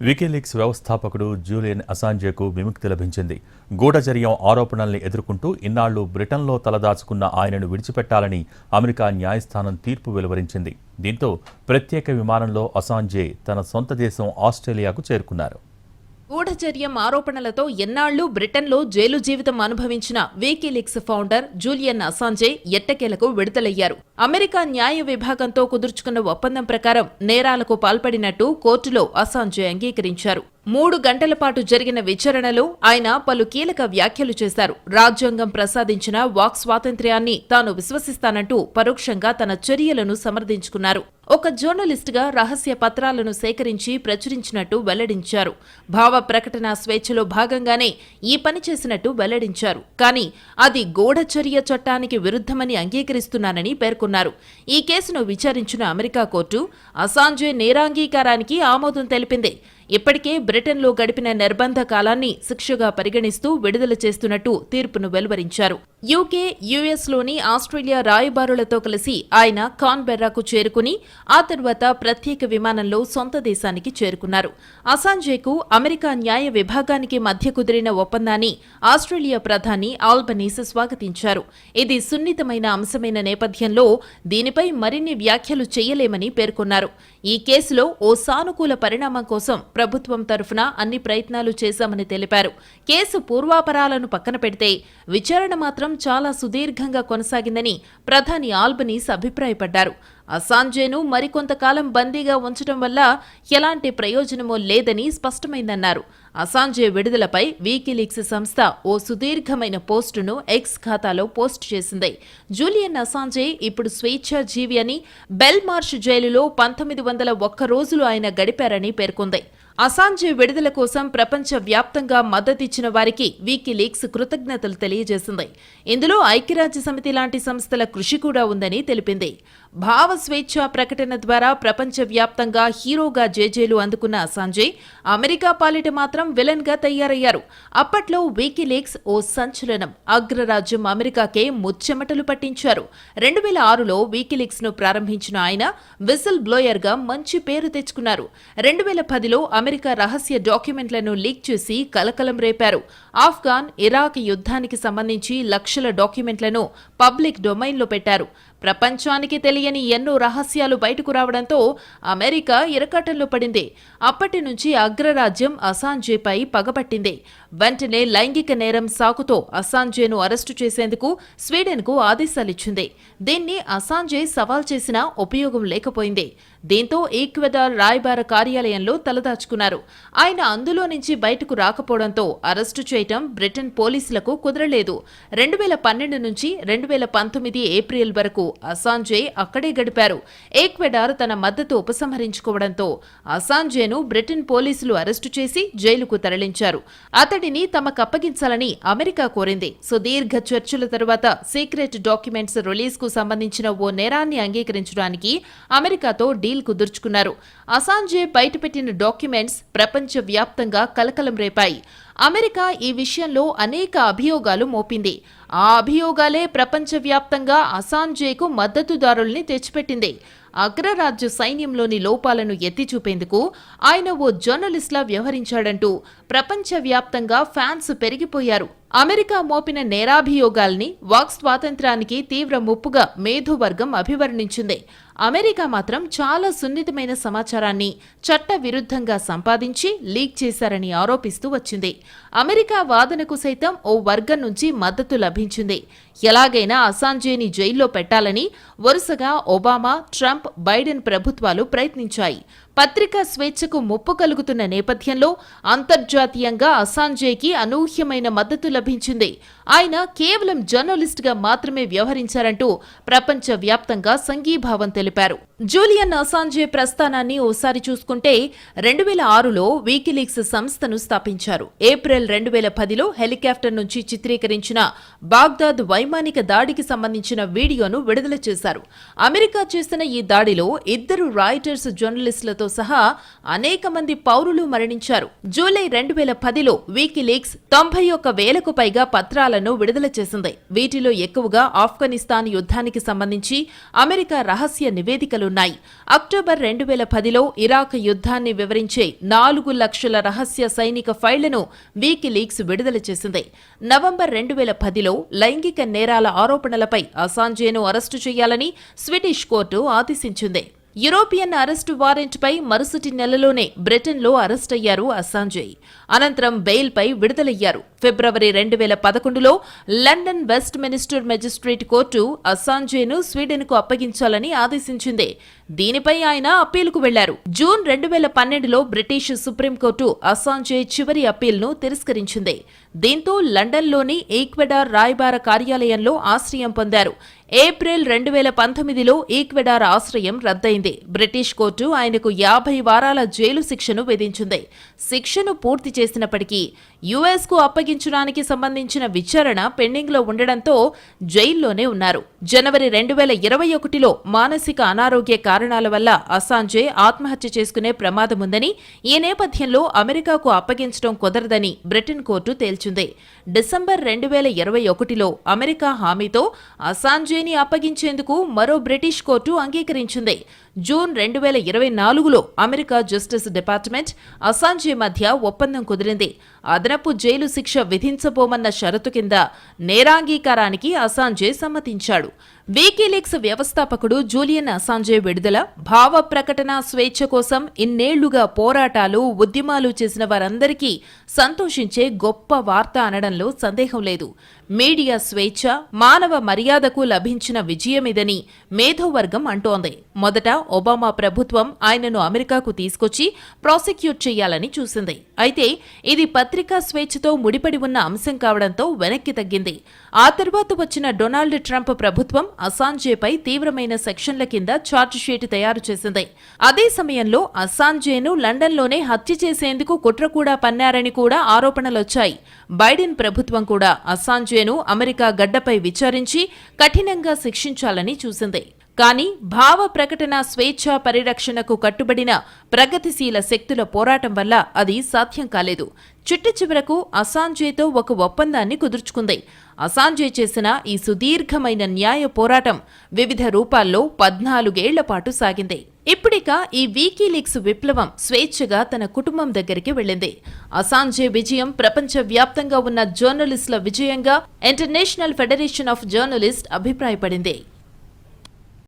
WikiLeaks వ్యవస్థాపకుడు Julian అసాంజేకు విముక్తి లభించింది. గూఢచర్యం ఆరోపణల్ని ఎదుర్కొంటూ ఇన్నాళ్లు బ్రిటన్లో తలదాచుకున్న ఆయనను విడిచిపెట్టాలని అమెరికా న్యాయస్థానం తీర్పు వెలువరించింది. దీంతో ప్రత్యేక విమానంలో అసాంజే తన సొంత దేశం ఆస్ట్రేలియాకు చేరుకున్నారు. గూఢచర్యం ఆరోపణలతో ఎన్నాళ్లు బ్రిటన్లో జైలు జీవితం అనుభవించిన వికీలీక్స్ ఫౌండర్ జూలియన్ అసాంజే ఎట్టకేలకు విడుదలయ్యారు. అమెరికా న్యాయ విభాగంతో కుదుర్చుకున్న ఒప్పందం ప్రకారం నేరాలకు పాల్పడినట్టు కోర్టులో అసాంజే అంగీకరించారు. 3 గంటల పాటు జరిగిన విచారణలో ఆయన పలు కీలక వ్యాఖ్యలు చేశారు. రాజ్యాంగం ప్రసాదించిన వాక్ స్వాతంత్ర్యాన్ని తాను విశ్వసిస్తానంటూ పరోక్షంగా తన చర్యలను సమర్థించుకున్నారు. ఒక జర్నలిస్టుగా రహస్య పత్రాలను సేకరించి ప్రచురించినట్టు వెల్లడించారు. భావ ప్రకటన స్వేచ్ఛలో భాగంగానే ఈ పని చేసినట్టు వెల్లడించారు. కానీ అది గూఢచర్య చట్టానికి విరుద్ధమని అంగీకరిస్తున్నానని పేర్కొన్నారు. ఈ కేసును విచారించిన అమెరికా కోర్టు అసాంజే నేరాంగీకారానికి ఆమోదం తెలిపింది. ఇప్పటికే బ్రిటన్లో గడిపిన నిర్బంధ కాలాన్ని శిక్షగా పరిగణిస్తూ విడుదల చేస్తున్నట్టు తీర్పును వెలువరించారు. యూకే, యుఎస్లోని ఆస్ట్రేలియా రాయబారులతో కలిసి ఆయన కాన్బెర్రాకు చేరుకుని ఆ తర్వాత ప్రత్యేక విమానంలో సొంత దేశానికి చేరుకున్నారు. అసాంజేకు అమెరికా న్యాయ విభాగానికి మధ్య కుదిరిన ఒప్పందాన్ని ఆస్ట్రేలియా ప్రధాని ఆల్బనీస్ స్వాగతించారు. ఇది సున్నితమైన అంశమైన నేపథ్యంలో దీనిపై మరిన్ని వ్యాఖ్యలు చేయలేమని పేర్కొన్నారు. ఈ కేసులో ఓ సానుకూల పరిణామం కోసం ప్రభుత్వం తరఫున అన్ని ప్రయత్నాలు చేశామని తెలిపారు. కేసు పూర్వాపరాలను పక్కన పెడితే విచారణ మాత్రం చాలా సుదీర్ఘంగా కొనసాగిందని ప్రధాని ఆల్బనీస్ అభిప్రాయపడ్డారు. అసాంజేను మరికొంతకాలం బందీగా ఉంచడం వల్ల ఎలాంటి ప్రయోజనమూ లేదని స్పష్టమైందన్నారు. అసాంజే విడుదలపై వికీలీక్స్ సంస్థ ఓ సుదీర్ఘమైన పోస్టును ఎక్స్ ఖాతాలో పోస్ట్ చేసింది. జూలియన్ అసాంజే ఇప్పుడు స్వేచ్ఛాజీవి అని, బెల్మార్ష్ జైలులో 1901 రోజులు ఆయన గడిపారని పేర్కొంది. అసాంజే విడుదల కోసం ప్రపంచ వ్యాప్తంగా మద్దతిచ్చిన వారికి వికీలీక్స్ కృతజ్ఞతలు తెలియజేసింది. ఇందులో ఐక్యరాజ్యసమితి లాంటి సంస్థల కృషి కూడా ఉందని తెలిపింది. భావ స్వేచ్ఛ ప్రకటన ద్వారా ప్రపంచవ్యాప్తంగా హీరోగా జేజేలు అందుకున్న అసాంజే అమెరికా పాలిట మాత్రం విలన్ గా తయారయ్యారు. అప్పట్లో వికీలీక్స్ ఓ సంచలనం. అగ్రరాజ్యం అమెరికాకే ముచ్చెమటలు పట్టించారు. 2006లో వికీలీక్స్ ను ప్రారంభించిన ఆయన విసిల్ బ్లోయర్ గా మంచి పేరు తెచ్చుకున్నారు. 2010లో అమెరికా రహస్య డాక్యుమెంట్లను లీక్ చేసి కలకలం రేపారు. ఆఫ్ఘాన్, ఇరాక్ యుద్ధానికి సంబంధించి లక్షల డాక్యుమెంట్లను పబ్లిక్ డొమైన్లో పెట్టారు. ప్రపంచానికి తెలియని ఎన్నో రహస్యాలు బయటకు రావడంతో అమెరికా ఇరకాటంలో పడింది. అప్పటి నుంచి అగ్రరాజ్యం అసాంజేపై పగపట్టింది. వెంటనే లైంగిక నేరం సాకుతో అసాంజేను అరెస్టు చేసేందుకు స్వీడన్కు ఆదేశాలిచ్చింది. దీన్ని అసాంజే సవాల్ చేసినా ఉపయోగం లేకపోయింది. దీంతో ఈక్వెడార్ రాయబార కార్యాలయంలో తలదాచుకున్నారు. ఆయన అందులో నుంచి బయటకు రాకపోవడంతో అరెస్టు చేయటం బ్రిటన్ పోలీసులకు కుదరలేదు. 2012 నుంచి 2019 ఏప్రిల్ వరకు అసాంజే అక్కడే గడిపారు. ఈక్వెడార్ తన మద్దతు ఉపసంహరించుకోవడంతో అసాంజేను బ్రిటన్ పోలీసులు అరెస్టు చేసి జైలుకు తరలించారు. అతడిని తమకప్పగించాలని అమెరికా కోరింది. సుదీర్ఘ చర్చల తరువాత సీక్రెట్ డాక్యుమెంట్స్ రిలీజ్ కు సంబంధించిన ఓ నేరాన్ని అంగీకరించడానికి అమెరికాతో డీల్ కుదుర్చుకున్నారు. అసాంజే బయటపెట్టిన డాక్యుమెంట్స్ ప్రపంచవ్యాప్తంగా కలకలం రేపాయి. అమెరికా ఈ విషయంలో అనేక అభియోగాలు మోపింది. ఆ అభియోగాలే ప్రపంచవ్యాప్తంగా అసాంజేకు మద్దతుదారుల్ని తెచ్చిపెట్టింది. అగ్రరాజ్య సైన్యంలోని లోపాలను ఎత్తిచూపేందుకు ఆయన ఓ జర్నలిస్ట్లా వ్యవహరించాడంటూ ప్రపంచవ్యాప్తంగా ఫ్యాన్స్ పెరిగిపోయారు. అమెరికా మోపిన నేరాభియోగాల్ని వాక్ స్వాతంత్ర్యానికి తీవ్ర ముప్పుగా మేధోవర్గం అభివర్ణించింది. అమెరికా మాత్రం చాలా సున్నితమైన సమాచారాన్ని చట్ట విరుద్ధంగా సంపాదించి లీక్ చేశారని ఆరోపిస్తూ వచ్చింది. అమెరికా వాదనకు సైతం ఓ వర్గం నుంచి మద్దతు లభించింది. ఎలాగైనా అసాంజేని జైల్లో పెట్టాలని వరుసగా ఒబామా, ట్రంప్, బైడెన్ ప్రభుత్వాలు ప్రయత్నించాయి. పత్రికా స్వేచ్ఛకు ముప్పు కలుగుతున్న నేపథ్యంలో అంతర్జాతీయంగా అసాంజేకి అనూహ్యమైన మద్దతు లభించింది. ఆయన కేవలం జర్నలిస్ట్గా మాత్రమే వ్యవహరించారంటూ ప్రపంచవ్యాప్తంగా సంఘీభావం తెలిపారు. జూలియన్ అసాంజే ప్రస్థానాన్ని ఓసారి చూసుకుంటే 2006లో వికీలీక్స్ సంస్థను స్థాపించారు. ఏప్రిల్ 2010లో హెలికాప్టర్ నుంచి చిత్రీకరించిన బాగ్దాద్ వైమానిక దాడికి సంబంధించిన వీడియోను విడుదల చేశారు. అమెరికా చేసిన ఈ దాడిలో 2 రాయిటర్స్ జర్నలిస్టులతో సహా అనేక మంది పౌరులు మరణించారు. జూలై 2010లో వికీలీక్స్ 91,000కు పైగా పత్రాలను విడుదల చేసింది. వీటిలో ఎక్కువగా ఆఫ్ఘనిస్తాన్ యుద్ధానికి సంబంధించి అమెరికా రహస్య నివేదికలు ఆరోపణలున్నాయి. అక్టోబర్ 2010లో ఇరాక్ యుద్ధాన్ని వివరించే 4 లక్షల రహస్య సైనిక ఫైళ్లను వీకీలీక్స్ విడుదల చేసింది. నవంబర్ 2010లో లైంగిక నేరాల ఆరోపణలపై అసాంజేను అరెస్టు చేయాలని స్వీడిష్ కోర్టు ఆదేశించింది. యూరోపియన్ అరెస్టు వారెంట్పై మరుసటి నెలలోనే బ్రిటన్లో అరెస్టయ్యారు అసాంజే. అనంతరం బెయిల్పై విడుదలయ్యారు. ఫిబ్రవరి 2011లో London Westminster magistrate court అసాంజేను స్వీడన్కు అప్పగించాలని ఆదేశించింది. దీనిపై ఆయన అప్పీలుకు వెళ్లారు. జూన్ 2012లో బ్రిటిష్ సుప్రీంకోర్టు అసాంజే చివరి అప్పీల్ను తిరస్కరించింది. దీంతో లండన్లోని ఈక్వెడార్ రాయబార కార్యాలయంలో ఆశ్రయం పొందారు. ఏప్రిల్ 2019లో ఈక్వెడార్ ఆశ్రయం రద్దయింది. బ్రిటిష్ కోర్టు ఆయనకు 50 వారాల జైలు శిక్షను విధించింది. శిక్షను పూర్తి చేసినప్పటికీ యుఎస్కు అప్పగించడానికి సంబంధించిన విచారణ పెండింగ్లో ఉండడంతో జైల్లోనే ఉన్నారు. జనవరి 2021లో మానసిక అనారోగ్య కారణాల వల్ల అసాంజే ఆత్మహత్య చేసుకునే ప్రమాదముందని, ఈ నేపథ్యంలో అమెరికాకు అప్పగించడం కుదరదని బ్రిటన్ కోర్టు తేల్చింది. డిసెంబర్ 2021లో అమెరికా హామీతో అసాంజేని అప్పగించేందుకు మరో బ్రిటిష్ కోర్టు అంగీకరించింది. జూన్ 2024లో అమెరికా జస్టిస్ డిపార్ట్మెంట్ అసాంజే మధ్య ఒప్పందం కుదిరింది. అదనపు జైలు శిక్ష విధించబోమన్న షరతు కింద నేరాంగీకారానికి అసాంజే సమ్మతించాడు. వీకీలీక్స్ వ్యవస్థాపకుడు జూలియన్ అసాంజే విడుదల, భావ ప్రకటన స్వేచ్ఛ కోసం ఇన్నేళ్లుగా పోరాటాలు, ఉద్యమాలు చేసిన వారందరికీ సంతోషించే గొప్ప వార్త అనడంలో సందేహం లేదు. మీడియా స్వేచ్ఛ, మానవ మర్యాదకు లభించిన విజయమిదని మేధోవర్గం అంటోంది. మొదట ఒబామా ప్రభుత్వం ఆయనను అమెరికాకు తీసుకొచ్చి ప్రాసిక్యూట్ చేయాలని చూసింది. అయితే ఇది పత్రికా స్వేచ్ఛతో ముడిపడి ఉన్న అంశం కావడంతో వెనక్కి తగ్గింది. ఆ తర్వాత వచ్చిన డొనాల్డ్ ట్రంప్ ప్రభుత్వం అసాంజేపై తీవ్రమైన సెక్షన్ల కింద ఛార్జిషీట్ తయారు చేసింది. అదే సమయంలో అసాంజేను లండన్లోనే హత్య చేసేందుకు కుట్ర కూడా పన్నారని కూడా ఆరోపణలొచ్చాయి. బైడెన్ ప్రభుత్వం కూడా అసాంజేను అమెరికా గడ్డపై విచారించి కఠినంగా శిక్షించాలని చూసింది. కానీ భావ ప్రకటన స్వేచ్ఛ పరిరక్షణకు కట్టుబడిన ప్రగతిశీల శక్తుల పోరాటం వల్ల అది సాధ్యం కాలేదు. చిట్టచివరకు అసాంజేతో ఒక ఒప్పందాన్ని కుదుర్చుకుంది. అసాంజే చేసిన ఈ సుదీర్ఘమైన న్యాయ పోరాటం వివిధ రూపాల్లో 14 ఏళ్ల పాటు సాగింది. ఇప్పుడిక ఈ వీకీలీక్స్ విప్లవం స్వేచ్ఛగా తన కుటుంబం దగ్గరికి వెళ్ళింది. అసాంజే విజయం ప్రపంచ వ్యాప్తంగా ఉన్న జర్నలిస్టుల విజయంగా ఇంటర్నేషనల్ ఫెడరేషన్ ఆఫ్ జర్నలిస్ట్ అభిప్రాయపడింది.